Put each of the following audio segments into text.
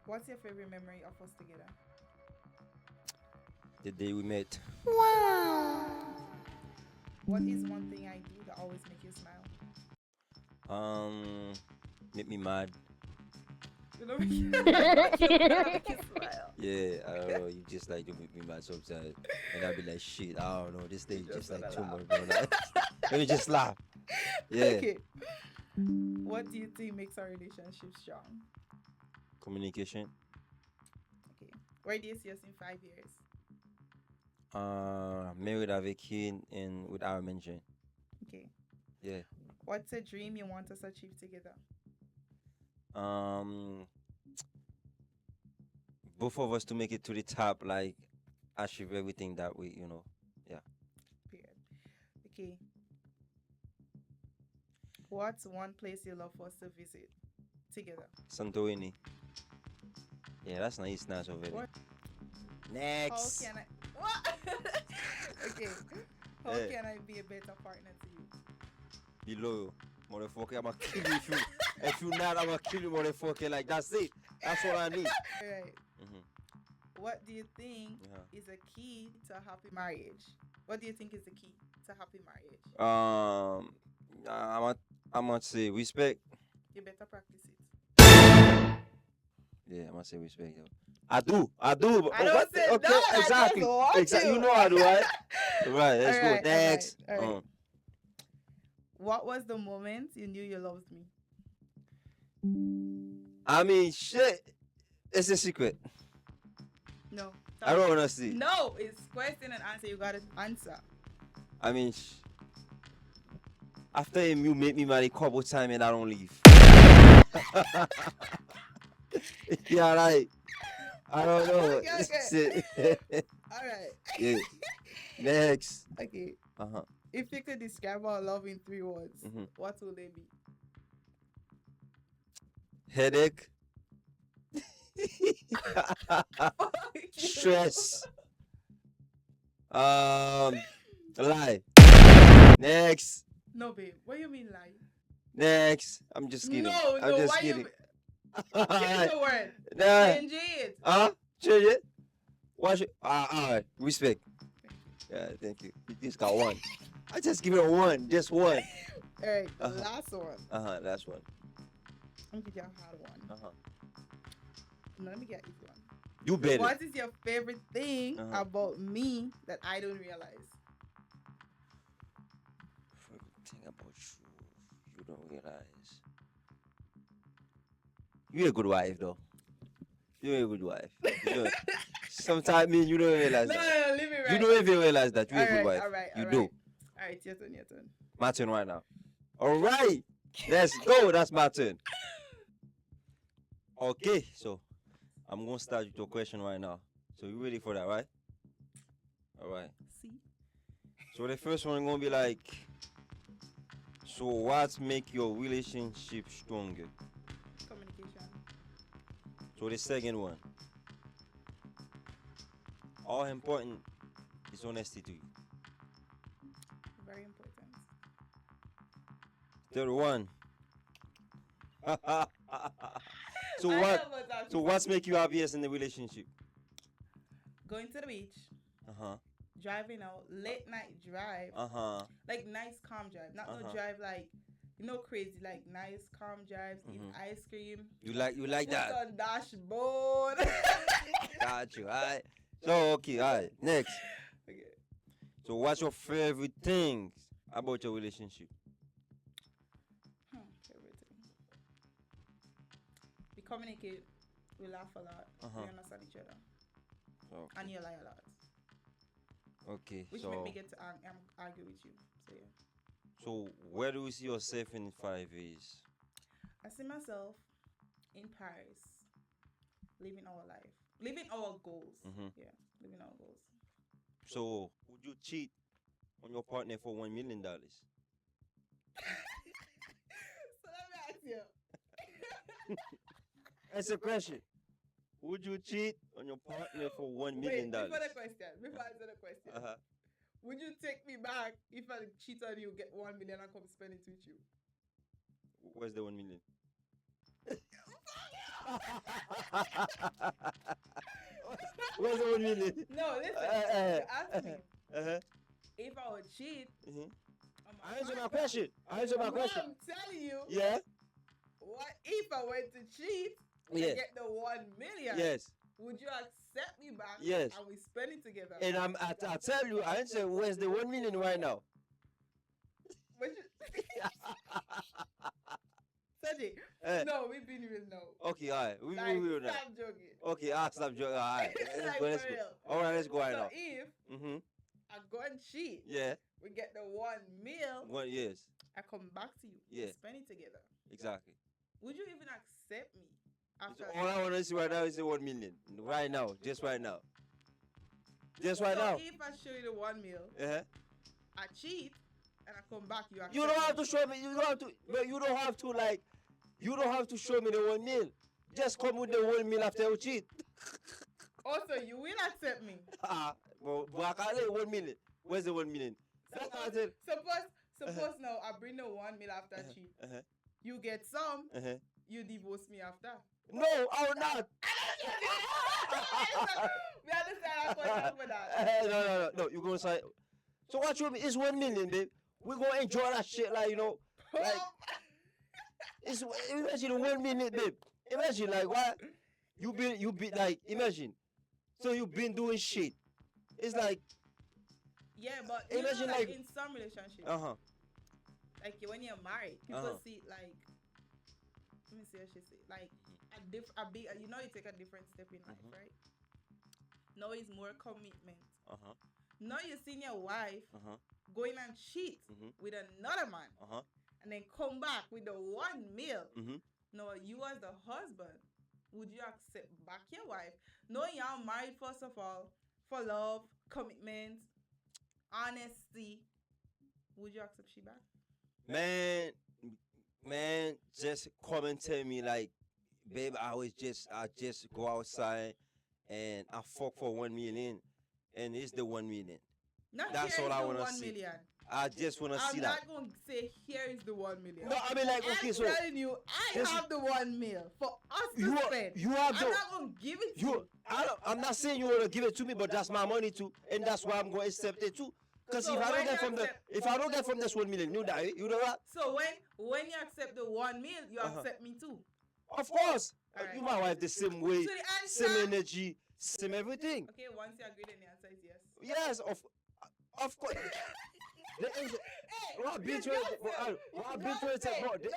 What's your favorite memory of us together? The day we met. What is one thing I do that always make you smile? Um, make me mad. You know, make you, make you smile. Yeah, I don't know. You just like to make me mad sometimes, and I'll be like, shit, I don't know. This day You just just like wanna too laugh. much, bro. Like, let me just laugh. Yeah. Okay. What do you think makes our relationship strong? Communication. Okay. Where do you see us in 5 years? Married avec kid and with our mention. Okay. Yeah. What's a dream you want us to achieve together? Um, both of us to make it to the top, like achieve everything that we, yeah. Period. Okay. What's one place you love for us to visit together? Santorini. Yeah, that's nice, nice over there. What? Next. How can I? What? Okay. How Yeah. can I be a better partner to you? Be loyal, motherfucker. I'ma kill you if you not. I'ma kill you, motherfucker. Like that's it. That's all I need. All right. Mm-hmm. What do you think Yeah. is a key to a happy marriage? What do you think is the key to happy marriage? I'm gonna say respect. You better practice it. Yeah, I'm gonna say respect. Yo. I do. I don't say okay, that. exactly. I just want Exactly. you. You know I do, right? Right. Let's All go. right, Next. all right. What was the moment you knew you loved me? I mean, shit. It's a secret. No. I don't wanna see. No, it's question and answer. You gotta answer. I mean, after him, you make me mad a couple times and I don't leave. Yeah, like I don't know. Okay. All right. Yeah. Next. Okay. Uh-huh. If you could describe our love in 3 words, what would they be? Headache. Stress. Lie. Next. No, babe. What do you mean lie? Next. I'm just kidding. I'm just why kidding. Change the word. Nah. Change it. Change it. Watch it. Alright. Respect. Yeah, thank you. You just got one. I just give it a one. Just one. Alright, last one. Last one. I'm gonna give you a hard one. No, let me get easy one. You better. What is your favorite thing about me that I don't realize? Favorite thing about you don't realize. You're a good wife, though. You're a good wife. Sometimes you don't realize that. No, leave it right. You don't even realize that you're a good wife. You do. Alright, your turn. My turn right now. Alright. Let's go. That's my turn. Okay, so I'm going to start with your question right now. So you ready for that, right? Alright. See? So the first one going to be like, so what make your relationship stronger? Communication. So the second one, how important is honesty to you? Very important. Third one. So what's make you happiest in the relationship? Going to the beach. Driving out, late night drive. Like nice calm drive. Not no drive like crazy, like nice calm drives, eat ice cream. You like that? On dashboard. Got you, alright. So okay, alright. Next. Okay. So what's your favorite things about your relationship? Favorite thing. We communicate, we laugh a lot, we understand each other. Okay. And you lie a lot. Okay. Which make me get to argue with you. So yeah. So where do you see yourself in 5 years? I see myself in Paris, living our life, living our goals. Yeah, living our goals. So would you cheat on your partner for $1 million? So let me ask you. That's a question. Would you cheat on your partner for $1 million? Wait, before I answer the question, would you take me back if I cheat on you, get 1 million, and come spend it with you? Where's the 1 million? Where's the 1 million? No, listen. You ask me Uh-huh. if I would cheat. Mm-hmm. On my I answer my partner. question. I answer my What question. I'm telling you. Yeah. What if I went to cheat Yeah. and get the 1 million? Yes. Would you accept me back? Yes. And we spend it together? And I tell you, I answer, where's the 1 million right now? Sergi, no, we've been real now. Okay, all right. We Like, will now. stop joking. Okay, I'll stop joking. All right. Like, Let's for go. real. All right, let's go right So now. if Mm-hmm. I go and cheat, Yeah. we get the 1 mil. 1 yes. I come back to you. Yeah. We spend it together. Exactly. Would you even accept me after? All I want to see right now is the 1 million. Right now, just right now. Just right So now. if I show you the 1 mil, Uh-huh. I cheat, and I come back, you accept You don't me. have to show me. You don't have to. But you don't have to like. You don't have to show me the 1 mil. Just come with the 1 mil after you cheat. Also, you will accept me. Well, I can't say 1 million. Where's the 1 million? Suppose now I bring the 1 mil after I cheat. You get some. You divorce me after. No, I will not. We understand our question for that. No. You're gonna say. So what you mean? It's 1 million, babe. We're gonna enjoy that shit, like like. It's imagine 1 minute, babe. Imagine like what you been like. Imagine. So you've been doing shit. It's like. Yeah, but imagine like in some relationships. Like when you're married, people see like. Let me see what she say. Like a big, you take a different step in life, right? Now it's more commitment. Now you seen your wife going and cheat with another man, and then come back with the 1 mil. Now you as the husband, would you accept back your wife? No, you're married first of all for love, commitment, honesty. Would you accept she back? Man, just come and tell me like, babe, I just go outside and I fuck for 1 million, and it's the 1 million. That's all I wanna see. Million. I just wanna see that. I'm not gonna say here is the 1 million. No, I mean like okay, so I'm telling you, I have the 1 mil for us to spend. You have I'm not gonna give it to you. I'm not saying you wanna give it to me, but that's my money too, and that's why I'm gonna accept it too. Because So if I don't get from this 1 million, you die. You know what? So when you accept the 1 mil, you accept me too. Of course. Right. You my wife the same way, So the same answer, energy, same everything. okay, once you agree, then the answer is yes. Yes, of course. The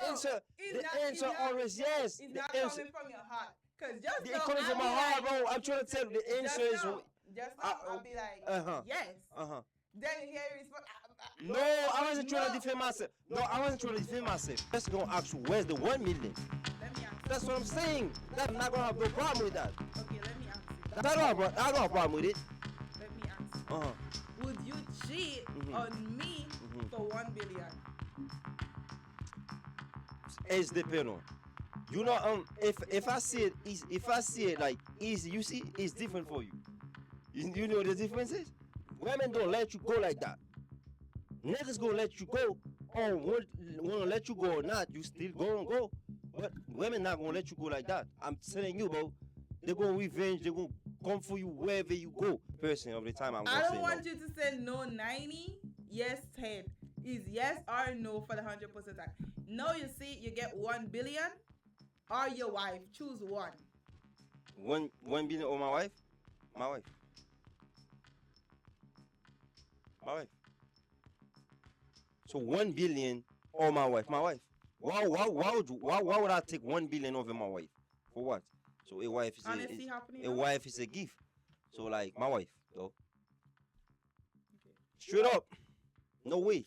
answer. The answer always yes. It's The not answer. coming from your heart. Cause just It's now, coming from my heart, bro. I'm trying to tell you the answer is. Just now, I'll be like, yes. Then you hear you respond. No, I wasn't trying to defend myself. No, I wasn't trying to defend myself. Just gonna ask you, where's the 1 million? Let me ask. That's what I'm saying. I'm not gonna have no problem with that. Okay, let me ask you. I don't have a problem with it. Let me ask you. Would you cheat on me for 1 billion? It's depend on. You know, if I see it like easy, you see, it's different for you. You know the difference is? Women don't let you go like that. Niggas gonna let you go, or wanna let you go or not, you still gonna go. But women not gonna let you go like that. I'm telling you, bro. They're gonna revenge. They're gonna come for you wherever you go. Person of the time, I'm gonna say I don't want no. you to say no 90, yes 10. Is yes or no for the 100% time. No, you see, you get 1 billion or your wife. Choose one. 1 billion or my wife? My wife. My wife. So 1 billion or my wife? My wife. Why would I take 1 billion over my wife? For what? So a wife is Honesty happening. a wife is a gift. So like my wife though. Okay. Straight up. No way.